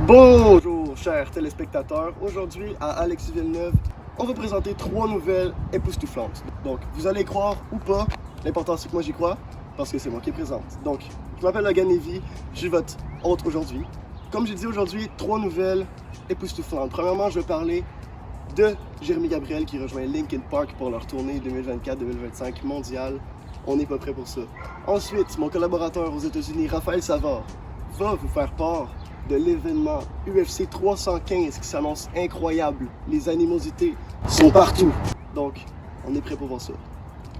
Bonjour chers téléspectateurs, aujourd'hui à Alexis Villeneuve, on va présenter 3 nouvelles époustouflantes. Donc vous allez croire ou pas, l'important c'est que moi j'y crois, parce que c'est moi qui présente. Donc je m'appelle Logan Lévy, je suis votre hôte aujourd'hui. Comme j'ai dit aujourd'hui, 3 nouvelles époustouflantes. Premièrement, je vais parler de Jérémy Gabriel qui rejoint Linkin Park pour leur tournée 2024-2025 mondiale. On n'est pas prêt pour ça. Ensuite, mon collaborateur aux États-Unis, Raphaël Savard, va vous faire part de l'événement UFC 315 qui s'annonce incroyable. Les animosités sont partout. Donc, on est prêt pour voir ça.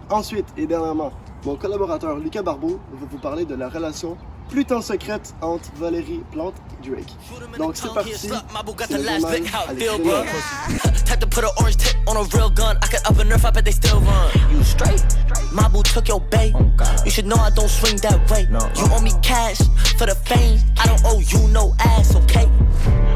Ensuite, et dernièrement, mon collaborateur Lucas Barbeau va vous parler de la relation plus tant secrète entre Valérie Plante et Drake. Donc c'est parti, c'est le journal Alexis Villeneuve. Type to put an orange tip on a real gun. I could up a nerf, I bet they still run. You straight? My boo took your bait. You should know I don't swing that way. You owe me cash for the fame. I don't owe you no ass, okay?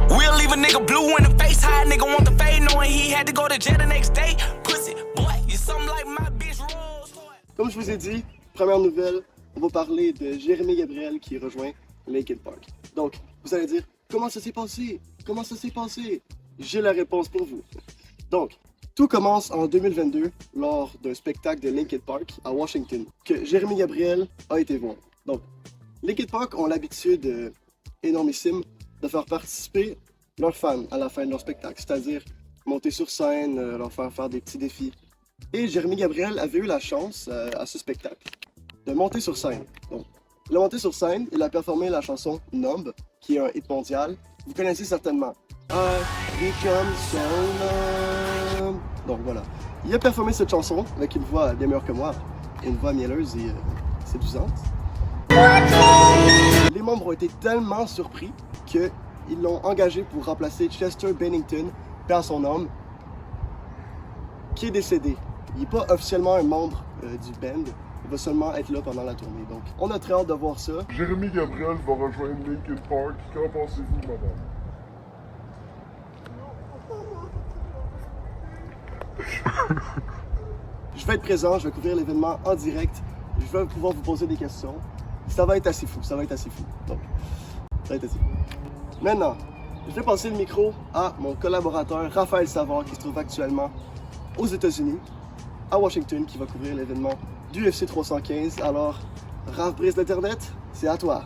We'll leave a nigga blue in the face. High nigga want the fade, knowing he had to go to jail the next day. Pussy, boy, you something like my bitch Rose. Comme je vous ai dit, première nouvelle, on va parler de Jérémy Gabriel qui rejoint Linkin Park. Donc, vous allez dire, comment ça s'est passé? Comment ça s'est passé? J'ai la réponse pour vous. Donc, tout commence en 2022 lors d'un spectacle de Linkin Park à Washington que Jérémy Gabriel a été voir. Donc, Linkin Park ont l'habitude énormissime de faire participer leurs fans à la fin de leur spectacle, c'est-à-dire monter sur scène, leur faire des petits défis. Et Jérémy Gabriel avait eu la chance à ce spectacle de monter sur scène. Donc, il a monté sur scène, il a performé la chanson Numb, qui est un hit mondial. Vous connaissez certainement. I become so numb. Donc voilà. Il a performé cette chanson avec une voix bien meilleure que moi, et une voix mielleuse et séduisante. Les membres ont été tellement surpris qu'ils l'ont engagé pour remplacer Chester Bennington, paix à son âme, qui est décédé. Il n'est pas officiellement un membre du band. Il va seulement être là pendant la tournée. Donc, on a très hâte de voir ça. Jérémy Gabriel va rejoindre Linkin Park. Qu'en pensez-vous, madame? Je vais être présent, je vais couvrir l'événement en direct. Je vais pouvoir vous poser des questions. Ça va être assez fou, ça va être assez fou. Donc, ça va être assez fou. Maintenant, je vais passer le micro à mon collaborateur Raphaël Savard qui se trouve actuellement aux États-Unis, à Washington, qui va couvrir l'événement du UFC 315. Alors, Raph brise l'Internet, c'est à toi.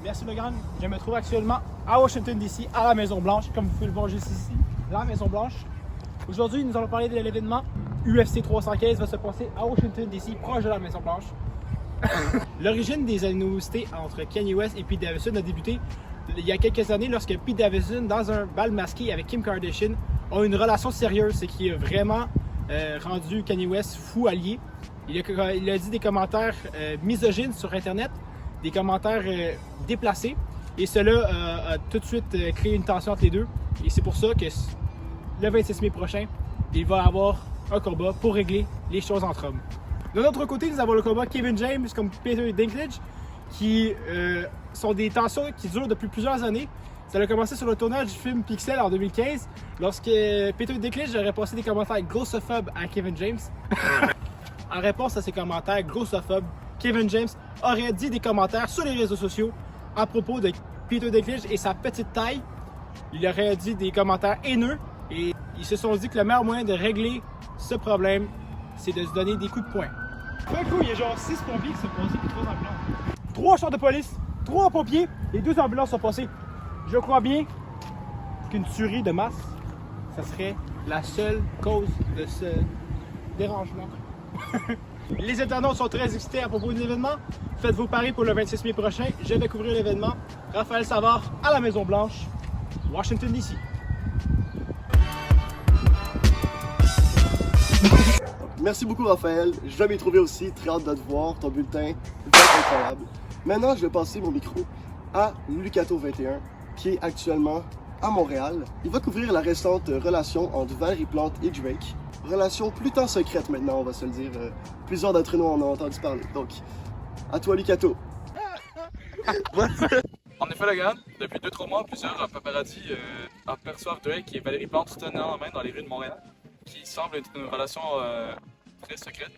Merci Logan. Je me trouve actuellement à Washington DC, à la Maison Blanche, comme vous pouvez le voir juste ici, la Maison Blanche. Aujourd'hui, nous allons parler de l'événement UFC 315 va se passer à Washington DC, proche de la Maison Blanche. L'origine des animosités entre Kanye West et Pete Davidson a débuté il y a quelques années lorsque Pete Davidson, dans un bal masqué avec Kim Kardashian, a une relation sérieuse, ce qui a vraiment rendu Kanye West fou allié. Il a dit des commentaires misogynes sur Internet, des commentaires déplacés, et cela a tout de suite créé une tension entre les deux. Et c'est pour ça que le 26 mai prochain, il va y avoir un combat pour régler les choses entre hommes. De l'autre côté, nous avons le combat Kevin James comme Peter Dinklage, qui sont des tensions qui durent depuis plusieurs années. Ça a commencé sur le tournage du film Pixel en 2015, lorsque Peter Dinklage aurait passé des commentaires grossophobes à Kevin James. En réponse à ces commentaires grossophobes, Kevin James aurait dit des commentaires sur les réseaux sociaux à propos de Peter Dinklage et sa petite taille. Il aurait dit des commentaires haineux et ils se sont dit que le meilleur moyen de régler ce problème, c'est de se donner des coups de poing. D'un coup, il y a genre 6 pompiers qui sont passés et 3 ambulances. 3 chars de police, 3 pompiers et 2 ambulances sont passés. Je crois bien qu'une tuerie de masse, ça serait la seule cause de ce dérangement. Les internautes sont très excités à propos de l'événement. Faites vos paris pour le 26 mai prochain. Je vais couvrir l'événement. Raphaël Savard à la Maison Blanche, Washington DC. Merci beaucoup Raphaël, je vais m'y trouver aussi, très hâte de te voir, ton bulletin va être incroyable. Maintenant, je vais passer mon micro à Lucato21, qui est actuellement à Montréal. Il va couvrir la récente relation entre Valérie Plante et Drake. Relation plus tant secrète maintenant, on va se le dire. Plusieurs d'entre nous en ont entendu parler. Donc, à toi Lucato. En effet, Logan, depuis 2-3 mois, plusieurs paparazzi aperçoivent Drake et Valérie Plante tenant en main dans les rues de Montréal, qui semble être une relation très secrète.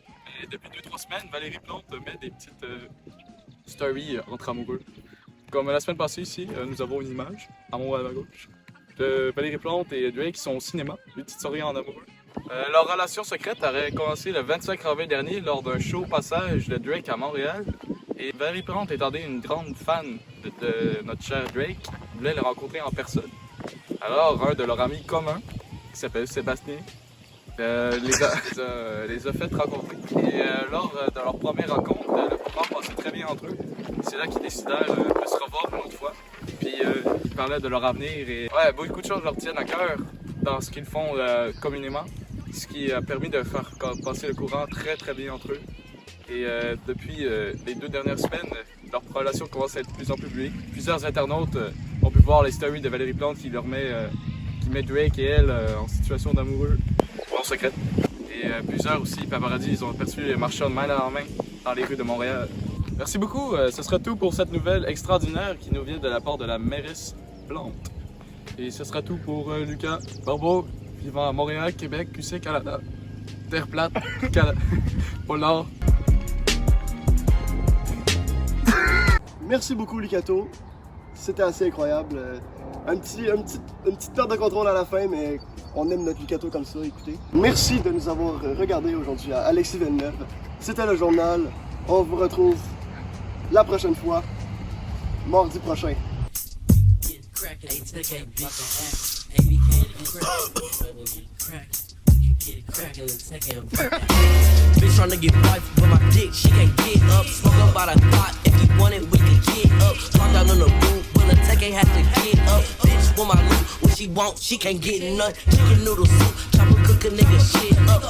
Et depuis 2-3 semaines, Valérie Plante met des petites stories entre amoureux. Comme la semaine passée ici, nous avons une image à mon à ma gauche, de Valérie Plante et Drake qui sont au cinéma, une petite soirée en amoureux. Leur relation secrète aurait commencé le 25 avril dernier lors d'un show passage de Drake à Montréal. Et Valérie Plante, étant une grande fan de notre cher Drake, voulait le rencontrer en personne. Alors, un de leurs amis communs, qui s'appelle Sébastien, les a fait rencontrer. Et lors de leur première rencontre, le courant passait très bien entre eux. C'est là qu'ils décidèrent de se revoir une autre fois. Puis ils parlaient de leur avenir et ouais, beaucoup de choses leur tiennent à cœur dans ce qu'ils font communément. Ce qui a permis de faire passer le courant très très bien entre eux. Et depuis les 2 dernières semaines, leur relation commence à être de plus en plus publique. Plusieurs internautes ont pu voir les stories de Valérie Plante qui met Drake et elle en situation d'amoureux en secret. Et plusieurs aussi, paparazzi, ils ont aperçu marchant main dans la main dans les rues de Montréal. Merci beaucoup, ce sera tout pour cette nouvelle extraordinaire qui nous vient de la part de la mairesse Plante. Et ce sera tout pour Lucas Barbeau, vivant à Montréal, Québec, QC, Canada. Terre plate, Pôle Nord. Merci beaucoup, Lucato. C'était assez incroyable. Une petite perte de contrôle à la fin, mais on aime notre Lucato comme ça, écoutez. Merci de nous avoir regardé aujourd'hui à Alexis Villeneuve. C'était le journal. On vous retrouve la prochaine fois, mardi prochain. Bitch tryna get wife with my dick, she can't get up. Smoke up by the pot, if you want it, we can get up. Walk down on the roof, when the tech ain't have to get up. Bitch, with my loot, what she want, she can't get none. Chicken noodle soup, chopper cook a nigga shit up.